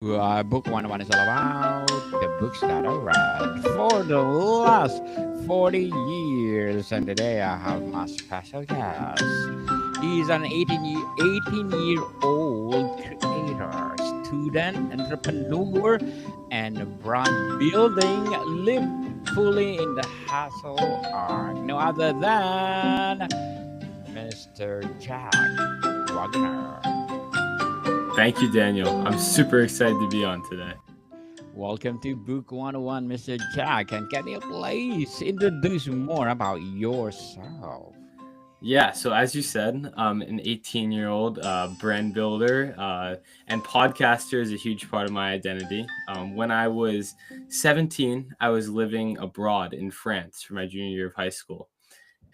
Book 101 is all about the books that I read for the last 40 years. And today I have my special guest. He's an 18-year-old creator, student, entrepreneur, and brand building, live fully in the hustle arc. No other than Mr. Jack Wagoner. Thank you, Daniel. I'm super excited to be on today. Welcome to Book 101, Mr. Jack. And can you please introduce more about yourself? Yeah, so as you said, I'm an 18-year-old brand builder, and podcaster is a huge part of my identity. When I was 17, I was living abroad in France for my junior year of high school.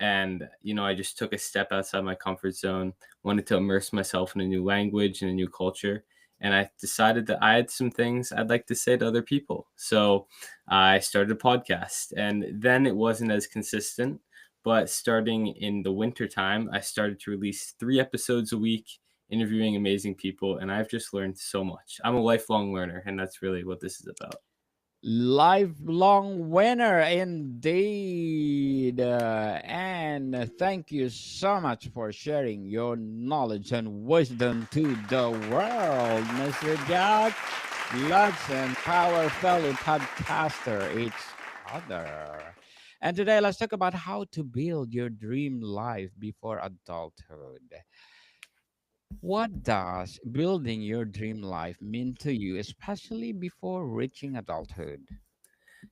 And, I just took a step outside my comfort zone, wanted to immerse myself in a new language and a new culture. And I decided that I had some things I'd like to say to other people. So I started a podcast. And then it wasn't as consistent. But starting in the winter time, I started to release 3 episodes a week, interviewing amazing people. And I've just learned so much. I'm a lifelong learner, and that's really what this is about. Lifelong winner indeed. And thank you so much for sharing your knowledge and wisdom to the world, Mr. Jack. Let's empower fellow podcaster each other. And today, let's talk about how to build your dream life before adulthood. What does building your dream life mean to you, especially before reaching adulthood?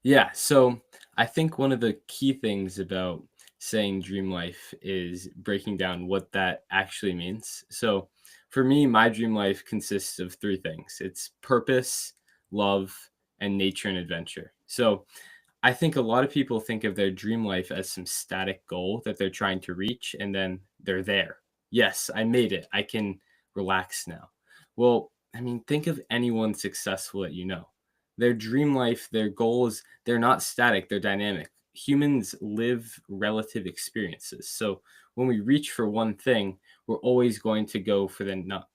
Yeah, so I think one of the key things about saying dream life is breaking down what that actually means. So for me, my dream life consists of three things: it's purpose, love, and nature and adventure. So I think a lot of people think of their dream life as some static goal that they're trying to reach, and then they're there. Yes, I made it. I can relax now. Well, I mean, think of anyone successful that you know. Their dream life, their goals, they're not static, they're dynamic. Humans live relative experiences. So when we reach for one thing, we're always going to go for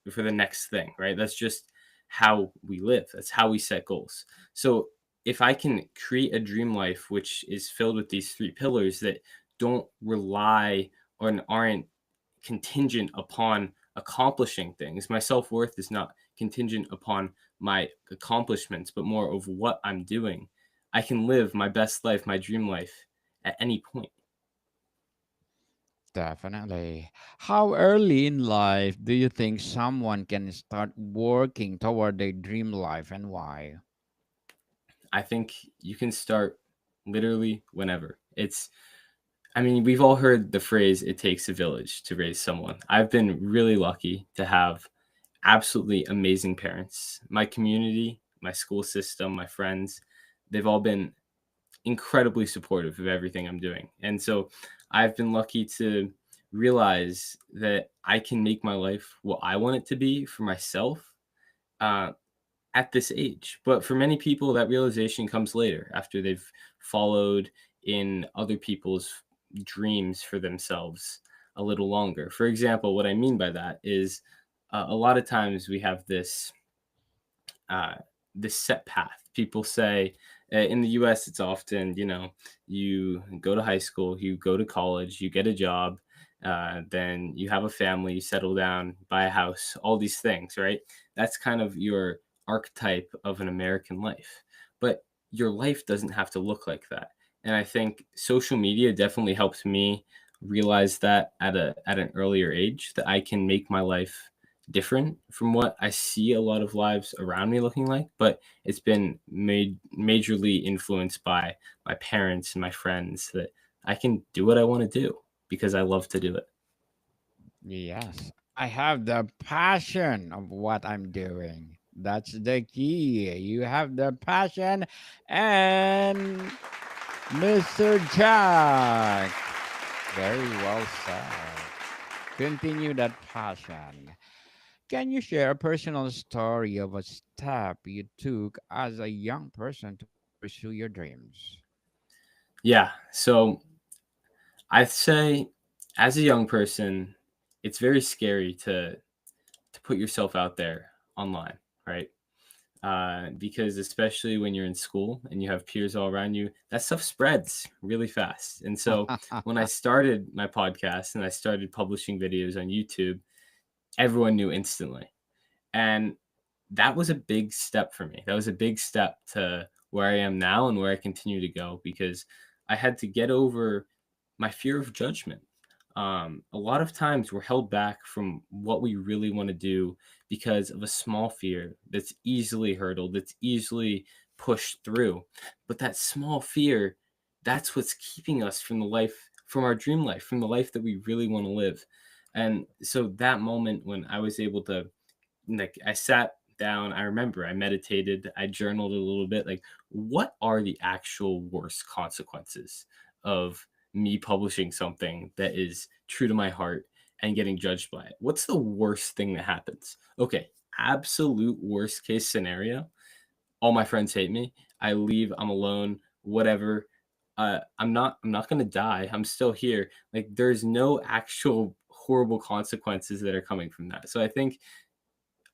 for the next thing, right? That's just how we live. That's how we set goals. So if I can create a dream life which is filled with these three pillars that don't rely or aren't contingent upon accomplishing things, my self worth is not contingent upon my accomplishments, but more of what I'm doing. I can live my best life, my dream life at any point. Definitely. How early in life do you think someone can start working toward their dream life and why? I think you can start literally whenever. I mean, we've all heard the phrase, it takes a village to raise someone. I've been really lucky to have absolutely amazing parents. My community, my school system, my friends, they've all been incredibly supportive of everything I'm doing. And so I've been lucky to realize that I can make my life what I want it to be for myself uh, at this age. But for many people, that realization comes later after they've followed in other people's dreams for themselves a little longer. For example, what I mean by that is a lot of times we have uh, this set path. People say in the U.S. it's often you go to high school, you go to college, you get a job, then you have a family, you settle down, buy a house, all these things, right? That's kind of your archetype of an American life. But your life doesn't have to look like that. And I think social media definitely helped me realize that at an earlier age that I can make my life different from what I see a lot of lives around me looking like, but it's been made majorly influenced by my parents and my friends that I can do what I want to do because I love to do it. Yes, I have the passion of what I'm doing. That's the key. You have the passion and Mr. Jack. Very well said. Continue that passion. Can you share a personal story of a step you took as a young person to pursue your dreams? Yeah. So I'd say as a young person, it's very scary to put yourself out there online, right? because especially when you're in school and you have peers all around you, that stuff spreads really fast. And so when I started my podcast and I started publishing videos on YouTube, everyone knew instantly. And that was a big step for me. That was a big step to where I am now and where I continue to go because I had to get over my fear of judgment. A lot of times we're held back from what we really want to do because of a small fear that's easily hurdled, that's easily pushed through. But that small fear, that's what's keeping us from the life, from our dream life, from the life that we really want to live. And so that moment when I was able to, like, I sat down, I remember I meditated, I journaled a little bit, like, what are the actual worst consequences of me publishing something that is true to my heart and getting judged by it? What's the worst thing that happens? Okay, absolute worst case scenario, all my friends hate me. I leave, I'm alone, whatever. I'm not gonna die. I'm still here. Like, there's no actual horrible consequences that are coming from that. So I think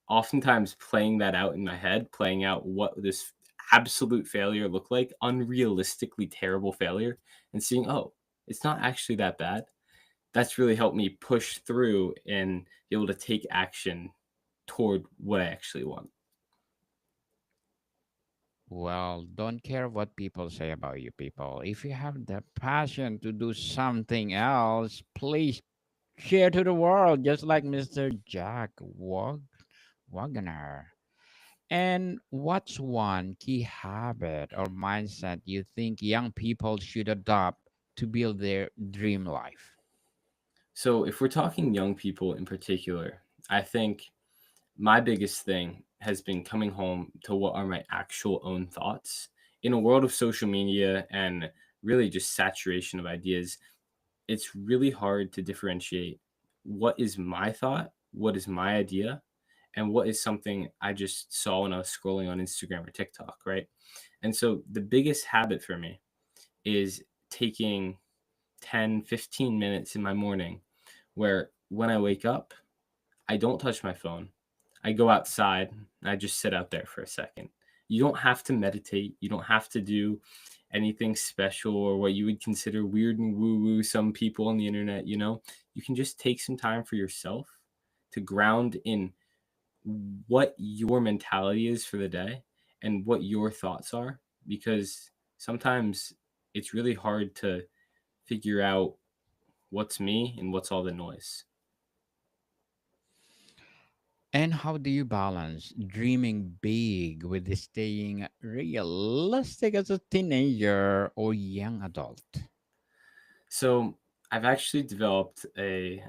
oftentimes playing that out in my head, playing out what this absolute failure looked like, unrealistically terrible failure, and seeing, oh, it's not actually that bad. That's really helped me push through and be able to take action toward what I actually want. Well, don't care what people say about you, people. If you have the passion to do something else, please share to the world, just like Mr. Jack Wagoner. And what's one key habit or mindset you think young people should adopt to build their dream life? So, if we're talking young people in particular, I think my biggest thing has been coming home to what are my actual own thoughts. In a world of social media and really just saturation of ideas, it's really hard to differentiate what is my thought, what is my idea, and what is something I just saw when I was scrolling on Instagram or TikTok, right? And so the biggest habit for me is taking 10, 15 minutes in my morning where when I wake up, I don't touch my phone. I go outside and I just sit out there for a second. You don't have to meditate. You don't have to do anything special or what you would consider weird and woo woo. Some people on the internet, you can just take some time for yourself to ground in what your mentality is for the day and what your thoughts are. Because sometimes it's really hard to figure out what's me and what's all the noise. And how do you balance dreaming big with staying realistic as a teenager or young adult? So I've actually developed a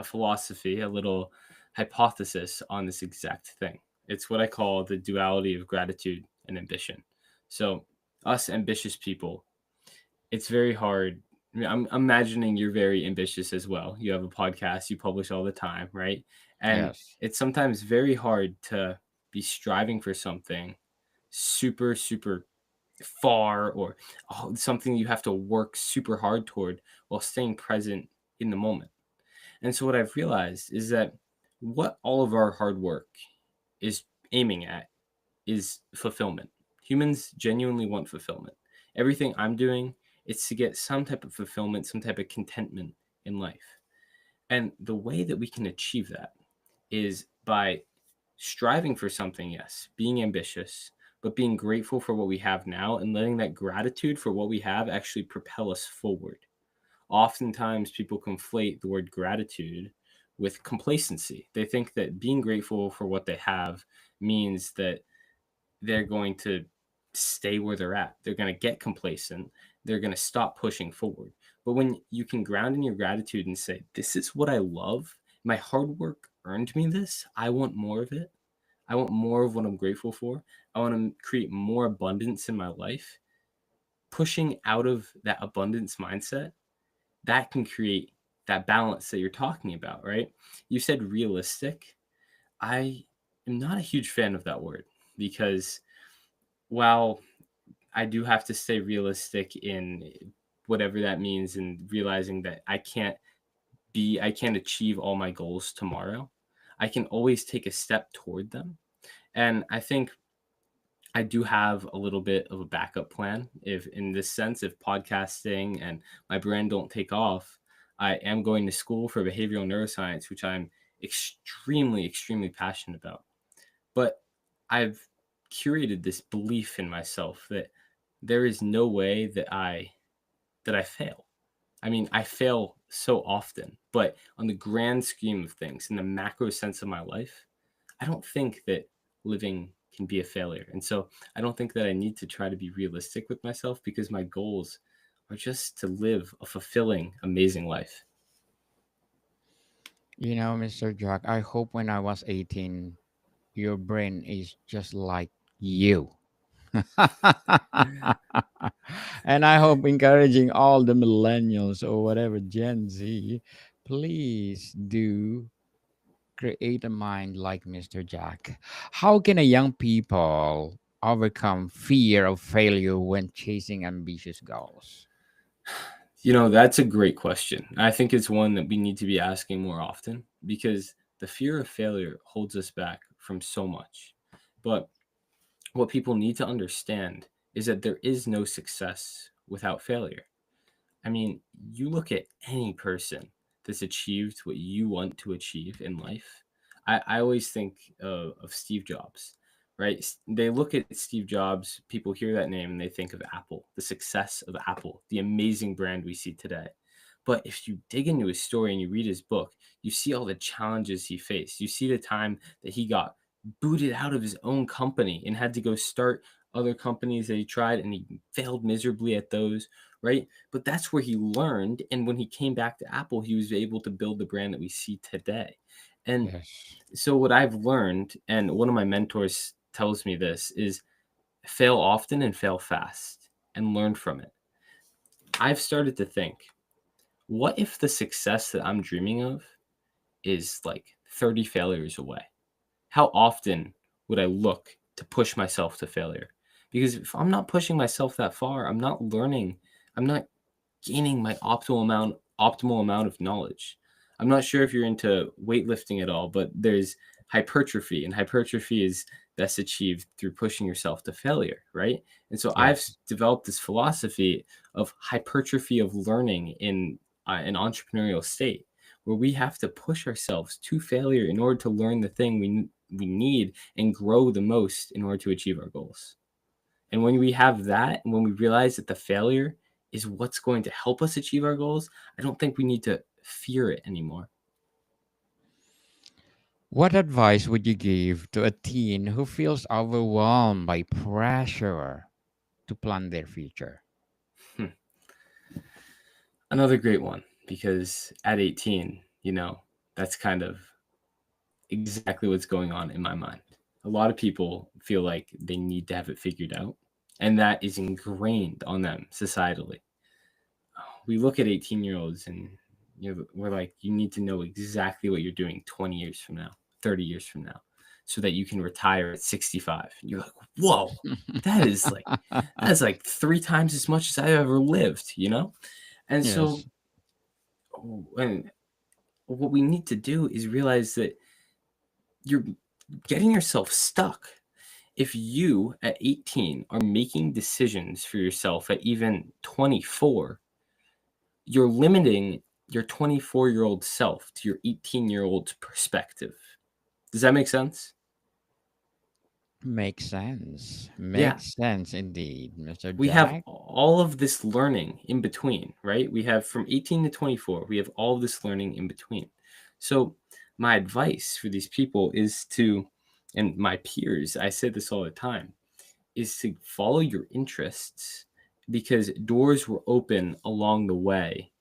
philosophy, a little hypothesis on this exact thing. It's what I call the duality of gratitude and ambition. So us ambitious people, it's very hard. I mean, I'm imagining you're very ambitious as well. You have a podcast, you publish all the time, right? And Yes. it's sometimes very hard to be striving for something super, super far or something you have to work super hard toward while staying present in the moment. And so what I've realized is that what all of our hard work is aiming at is fulfillment. Humans genuinely want fulfillment. Everything I'm doing is to get some type of fulfillment, some type of contentment in life. And the way that we can achieve that is by striving for something, yes, being ambitious, but being grateful for what we have now and letting that gratitude for what we have actually propel us forward. Oftentimes, people conflate the word gratitude with complacency. They think that being grateful for what they have means that they're going to stay where they're at. They're going to get complacent. They're going to stop pushing forward. But when you can ground in your gratitude and say, this is what I love, my hard work earned me this, I want more of it. I want more of what I'm grateful for. I want to create more abundance in my life. Pushing out of that abundance mindset, that can create that balance that you're talking about, right? You said realistic. I am not a huge fan of that word because while I do have to stay realistic in whatever that means and realizing that I can't achieve all my goals tomorrow. I can always take a step toward them. And I think I do have a little bit of a backup plan. If in this sense, if podcasting and my brand don't take off, I am going to school for behavioral neuroscience, which I'm extremely passionate about. But I've curated this belief in myself that there is no way that I fail. I mean, I fail so often, but on the grand scheme of things, in the macro sense of my life, I don't think that living can be a failure. And so I don't think that I need to try to be realistic with myself because my goals are just to live a fulfilling, amazing life. Mr. Jack, I hope when I was 18, your brain is just like you. And I hope encouraging all the millennials or whatever Gen Z, please do create a mind like Mr. Jack. How can a young people overcome fear of failure when chasing ambitious goals? That's a great question. I think it's one that we need to be asking more often because the fear of failure holds us back from so much. But what people need to understand is that there is no success without failure. I mean, you look at any person that's achieved what you want to achieve in life. I always think of Steve Jobs, right? They look at Steve Jobs, people hear that name and they think of Apple, the success of Apple, the amazing brand we see today. But if you dig into his story and you read his book, you see all the challenges he faced. You see the time that he got booted out of his own company and had to go start other companies that he tried and he failed miserably at those, right? But that's where he learned. And when he came back to Apple, he was able to build the brand that we see today. And Yes. so, what I've learned, and one of my mentors tells me this, is fail often and fail fast and learn from it. I've started to think, what if the success that I'm dreaming of is like 30 failures away? How often would I look to push myself to failure? Because if I'm not pushing myself that far, I'm not learning, I'm not gaining my optimal amount of knowledge. I'm not sure if you're into weightlifting at all, but there's hypertrophy, and hypertrophy is best achieved through pushing yourself to failure, right? And so I've Yes. developed this philosophy of hypertrophy of learning in an entrepreneurial state, where we have to push ourselves to failure in order to learn the thing we need and grow the most in order to achieve our goals. And when we have that, and when we realize that the failure is what's going to help us achieve our goals, I don't think we need to fear it anymore. What advice would you give to a teen who feels overwhelmed by pressure to plan their future? Hmm. Another great one, because at 18, that's kind of exactly what's going on in my mind. A lot of people feel like they need to have it figured out, and that is ingrained on them societally. We look at 18-year-olds and we're like, you need to know exactly what you're doing 20 years from now, 30 years from now, so that you can retire at 65. And you're like, whoa, that is like that's like three times as much as I ever lived. And so Yes. and what we need to do is realize that you're getting yourself stuck. If you at 18 are making decisions for yourself at even 24, you're limiting your 24-year-old self to your 18-year-old perspective. Does that make sense? Makes sense. Yeah. Makes sense indeed, Mr. We have Jack. all of this learning in between, right? We have from 18 to 24, we have all of this learning in between. So, my advice for these people is to, and my peers, I say this all the time, is to follow your interests because doors were open along the way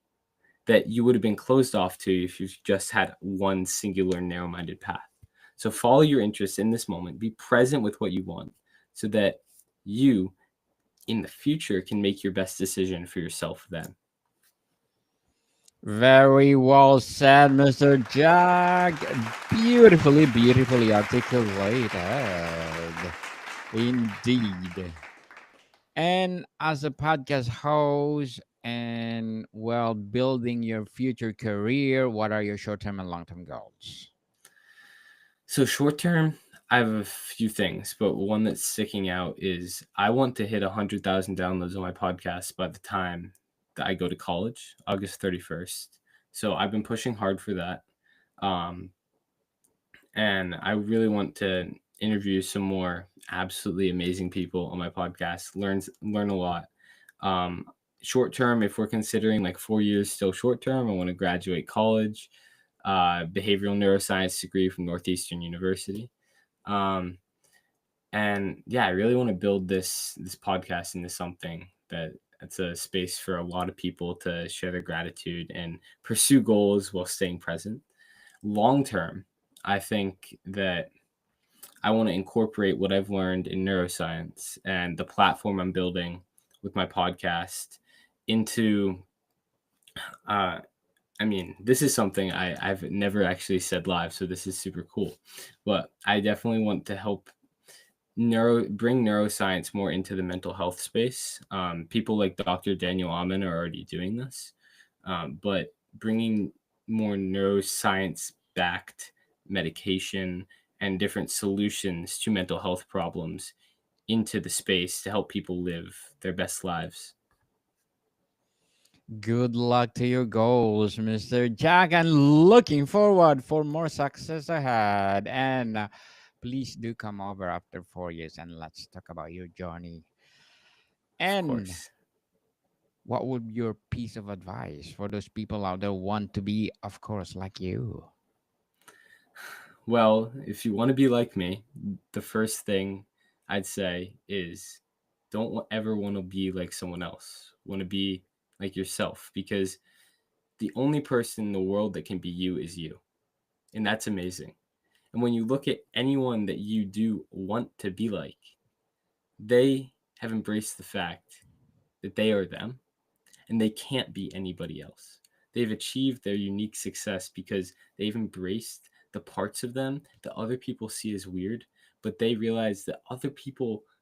that you would have been closed off to if you just had one singular narrow minded path. So follow your interests in this moment, be present with what you want so that you in the future can make your best decision for yourself then. Very well said, Mr. Jack. Beautifully articulated. Indeed. And as a podcast host and while building your future career, what are your short term and long term goals? So short term, I have a few things, but one that's sticking out is I want to hit 100,000 downloads on my podcast by the time that I go to college, August 31st. So I've been pushing hard for that. Um, and I really want to interview some more absolutely amazing people on my podcast, learn a lot. Um, Short term, if we're considering like 4 years still short term, I want to graduate college, behavioral neuroscience degree from Northeastern University. Um, and yeah, I really want to build this podcast into something that it's a space for a lot of people to share their gratitude and pursue goals while staying present. Long term, I think that I want to incorporate what I've learned in neuroscience and the platform I'm building with my podcast into uh, I mean, this is something I've never actually said live, so this is super cool. But I definitely want to help bring neuroscience more into the mental health space. People like Dr. Daniel Amen are already doing this, but bringing more neuroscience backed medication and different solutions to mental health problems into the space to help people live their best lives. Good luck to your goals, Mr. Jack, and looking forward for more success ahead. And please do come over after 4 years and let's talk about your journey. Of And course. what would your piece of advice for those people out there who want to be, of course, like you? Well, if you want to be like me, the first thing I'd say is don't ever want to be like someone else. Want to be like yourself because the only person in the world that can be you is you. And that's amazing. And when you look at anyone that you do want to be like, they have embraced the fact that they are them and they can't be anybody else. They've achieved their unique success because they've embraced the parts of them that other people see as weird, but they realize that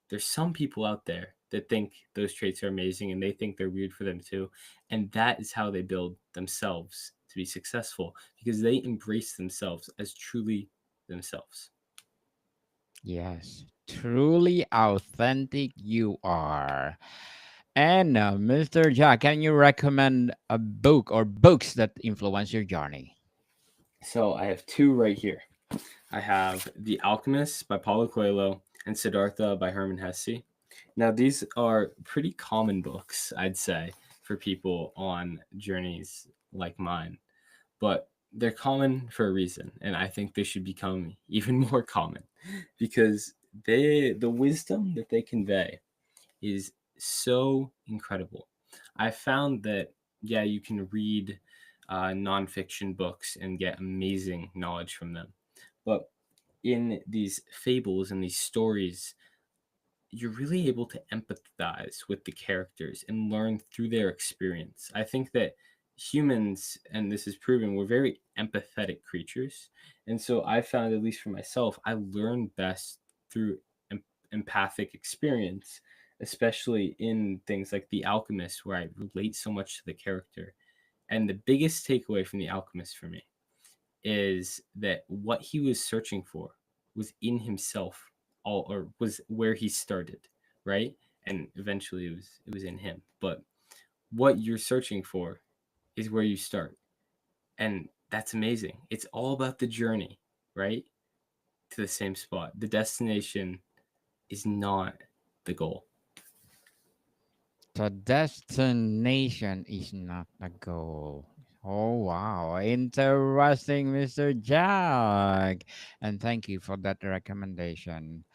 there's some people out there that think those traits are amazing and they think they're weird for them too. And that is how they build themselves to be successful because they embrace themselves as truly themselves. Yes, truly authentic you are. And Mr. Jack, can you recommend a book or books that influence your journey? So I have two right here. I have The Alchemist by Paulo Coelho and Siddhartha by Hermann Hesse. Now, these are pretty common books, I'd say, for people on journeys like mine, but they're common for a reason, and I think they should become even more common because the wisdom that they convey is so incredible. I found that, yeah, you can read nonfiction books and get amazing knowledge from them, but in these fables and these stories, you're really able to empathize with the characters and learn through their experience. I think that humans, and this is proven, we're very empathetic creatures. And so I found, at least for myself, I learn best through empathic experience, especially in things like The Alchemist, where I relate so much to the character. And the biggest takeaway from The Alchemist for me is that what he was searching for was in himself all or was where he started, right? And eventually it was in him. But what you're searching for is where you start. And that's amazing. It's all about the journey, right? To the same spot. The destination is not the goal. The destination is not the goal. Oh, wow. Interesting, Mr. Jack. And thank you for that recommendation.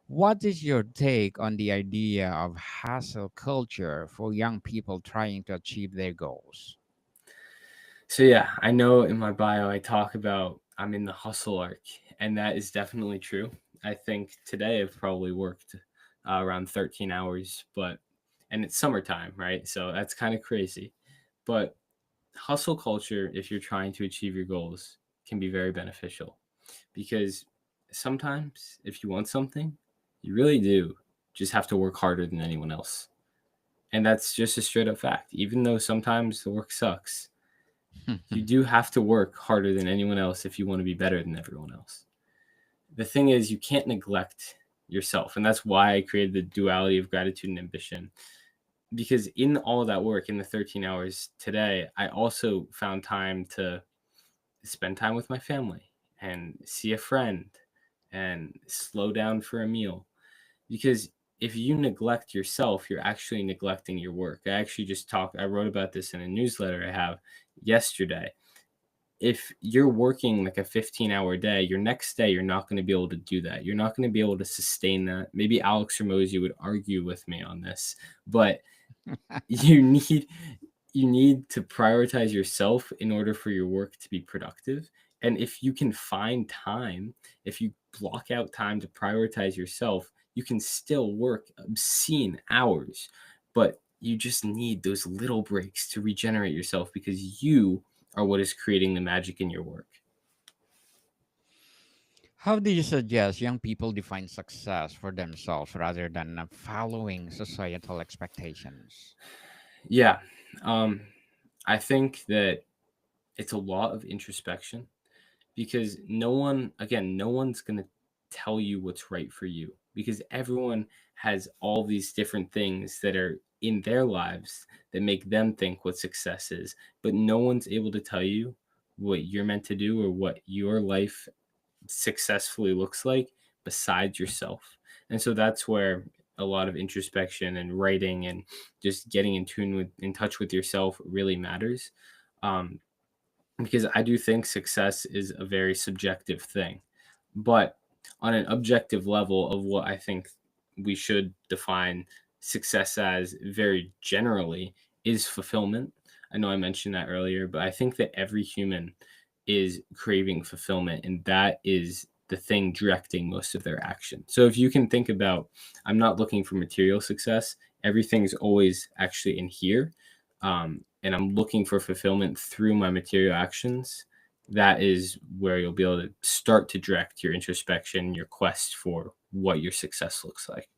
What is your take on the idea of hustle culture for young people trying to achieve their goals? So yeah, I know in my bio I talk about I'm in the hustle arc, and that is definitely true. I think today I've probably worked around 13 hours, but and it's summertime, right? So that's kind of crazy. But hustle culture, if you're trying to achieve your goals, can be very beneficial because sometimes if you want something, you really do just have to work harder than anyone else. And that's just a straight up fact. Even though sometimes the work sucks, you do have to work harder than anyone else if you want to be better than everyone else. the thing is, you can't neglect yourself. And that's why I created the duality of gratitude and ambition. Because in all of that work, in the 13 hours today, I also found time to spend time with my family and see a friend and slow down for a meal. Because if you neglect yourself, you're actually neglecting your work. I wrote about this in a newsletter I have yesterday. If you're working like a 15-hour day, your next day, you're not going to be able to do that. You're not going to be able to sustain that. Maybe Alex Ramosi would argue with me on this, but you need you need to prioritize yourself in order for your work to be productive. And if you can find time, if you block out time to prioritize yourself, you can still work obscene hours, but you just need those little breaks to regenerate yourself, because you are what is creating the magic in your work. How do you suggest young people define success for themselves rather than following societal expectations? Yeah. um I think that it's a lot of introspection, because no one's going to tell you what's right for you, because everyone has all these different things that are in their lives that make them think what success is, but no one's able to tell you what you're meant to do or what your life successfully looks like besides yourself. And so that's where a lot of introspection and writing and just getting in touch with yourself really matters. um, because I do think success is a very subjective thing. But on an objective level of what I think we should define success as very generally is fulfillment. I know I mentioned that earlier, but I think that every human is craving fulfillment, and that is the thing directing most of their action. So if you can think about, I'm not looking for material success, everything's always actually in here. And I'm looking for fulfillment through my material actions. That is where you'll be able to start to direct your introspection, your quest for what your success looks like.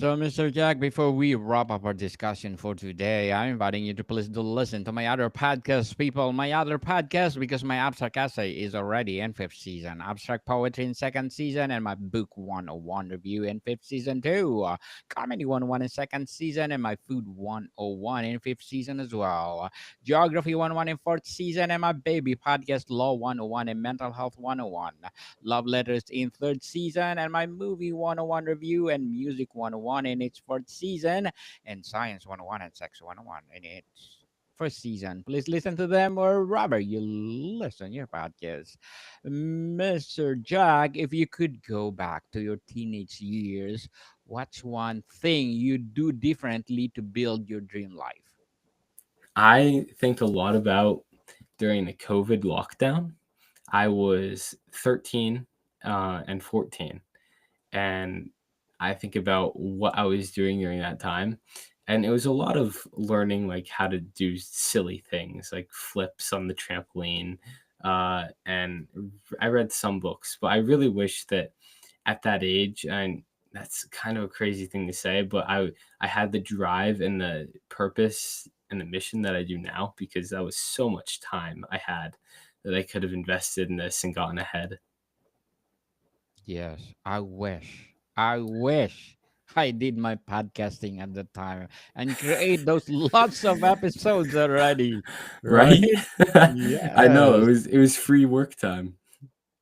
So, Mr. Jack, before we wrap up our discussion for today, I'm inviting you to please do listen to my other podcast, people. My other podcast, because my abstract essay is already in fifth season, abstract poetry in second season, and my book 101 review in fifth season too. Comedy 101 in second season, and my food 101 in fifth season as well. Geography 101 in fourth season, and my baby podcast Law 101 and mental health 101. Love Letters in third season, and my movie 101 review and music 101 in its fourth season, and Science 101 and Sex 101 in its first season. Please listen to them or rather you listen your podcast. Mr. Jack, if you could go back to your teenage years, what's one thing you do differently to build your dream life? I think a lot about during the COVID lockdown. I was 13 and 14, and I think about what I was doing during that time. And it was a lot of learning, like how to do silly things like flips on the trampoline. And I read some books, but I really wish that at that age, and that's kind of a crazy thing to say, but I had the drive and the purpose and the mission that I do now, because that was so much time I had that I could have invested in this and gotten ahead. Yes, I wish. I wish I did my podcasting at the time and create those lots of episodes already. Right? Right? I know Yes, it was free work time.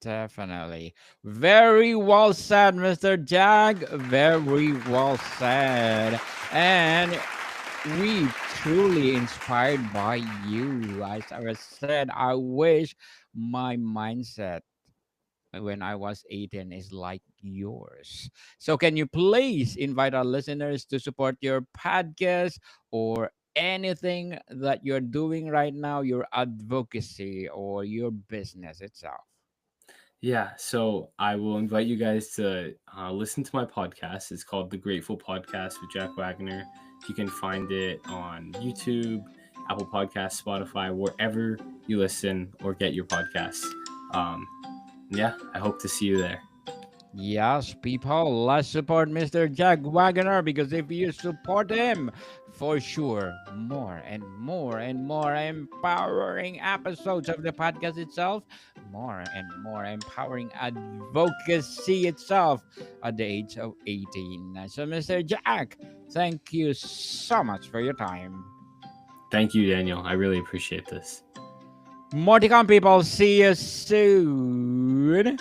definitely. Very well said, Mr. Jag. Very well said. And we truly inspired by you. As I said, I wish my mindset when I was 18 is like yours. So, can you please invite our listeners to support your podcast or anything that you're doing right now, your advocacy or your business itself? Yeah, so I will invite you guys to listen to my podcast. It's called The Grateful Podcast with Jack Wagoner. You can find it on YouTube, Apple Podcasts, Spotify, wherever you listen or get your podcasts. Um, yeah, I hope to see you there. Yes, people, let's support Mr. Jack Wagoner because if you support him, for sure, more and more and more empowering episodes of the podcast itself, more and more empowering advocacy itself at the age of 18. So, Mr. Jack, thank you so much for your time. Thank you, Daniel. I really appreciate this. More to come, people. See you soon.